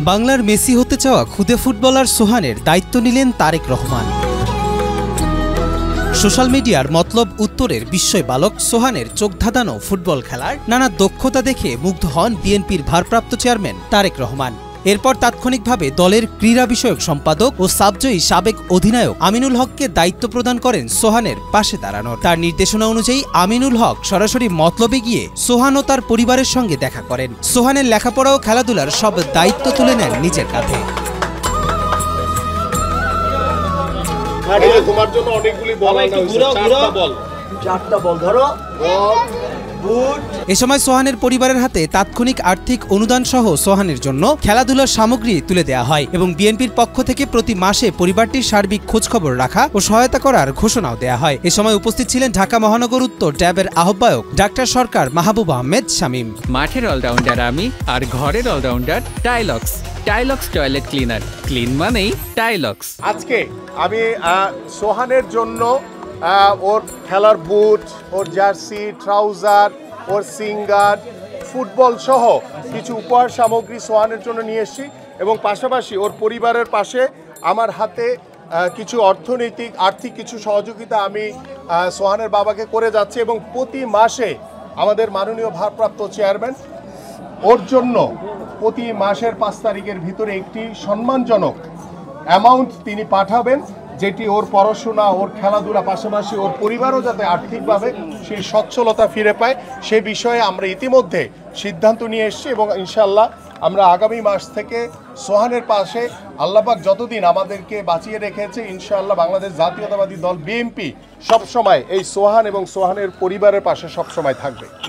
বাংলার মেসি হতে চাওয়া খুদে ফুটবলার সোহানের দায়িত্ব নিলেন তারেক রহমান। সোশ্যাল মিডিয়ার মতলব উত্তরের বিস্ময় বালক সোহানের চোখ ধাঁধানো ফুটবল খেলার নানা দক্ষতা দেখে মুগ্ধ হন বিএনপির ভারপ্রাপ্ত চেয়ারম্যান তারেক রহমান। এরপর তাৎক্ষণিকভাবে দলের ক্রীড়া বিষয়ক সম্পাদক ও সাবজয়ী সাবেক অধিনায়ক আমিনুল হককে দায়িত্ব প্রদান করেন সোহানের পাশে দাঁড়ানোর। তার নির্দেশনা অনুযায়ী আমিনুল হক সরাসরি মতলবে গিয়ে সোহান ও তার পরিবারের সঙ্গে দেখা করেন। সোহানের লেখাপড়া ও খেলাধুলার সব দায়িত্ব তুলে নেন নিজের কাঁধে। তোমার জন্য অনেকগুলি বল আনা হয়েছে, চারটা বল ধরো। এ সময় সোহানের পরিবারের হাতে তাৎক্ষণিক আর্থিক অনুদান সহ সোহানের জন্য খেলাধুলার সামগ্রী তুলে দেওয়া হয় এবং বিএনপির পক্ষ থেকে প্রতি মাসে পরিবারটির সার্বিক খোঁজখবর রাখা ও সহায়তা করার ঘোষণাও দেওয়া হয়। এ সময় উপস্থিত ছিলেন ঢাকা মহানগর উত্তর ট্যাবের আহ্বায়ক ডাক্তার সরকার মাহবুব আহমেদ শামীম। মাঠের অলরাউন্ডার আমি, আর ঘরের all-rounder Tylox. Tylox toilet cleaner, clean মানেই টাইলক্স। আজকে আমি সোহানের জন্য ওর খেলার বুট, ওর জার্সি, ট্রাউজার, ওর সিঙ্গার, ফুটবল সহ কিছু উপহার সামগ্রী সোহানের জন্য নিয়ে এসেছি এবং পাশাপাশি ওর পরিবারের পাশে আমার হাতে কিছু আর্থিক কিছু সহযোগিতা আমি সোহানের বাবাকে করে যাচ্ছি এবং প্রতি মাসে আমাদের মাননীয় ভারপ্রাপ্ত চেয়ারম্যান ওর জন্য প্রতি মাসের 5 তারিখের ভিতরে একটি সম্মানজনক অ্যামাউন্ট তিনি পাঠাবেন, যেটি ওর পড়াশোনা, ওর খেলাধুলা, পাশাপাশি ওর পরিবারও যাতে আর্থিকভাবে সেই সচ্ছলতা ফিরে পায় সে বিষয়ে আমরা ইতিমধ্যে সিদ্ধান্ত নিয়ে এসেছি এবং ইনশাল্লাহ আমরা আগামী মাস থেকে সোহানের পাশে আল্লাহপাক যতদিন আমাদেরকে বাঁচিয়ে রেখেছে ইনশাআল্লাহ বাংলাদেশ জাতীয়তাবাদী দল বিএনপি সবসময় এই সোহান এবং সোহানের পরিবারের পাশে সবসময় থাকবে।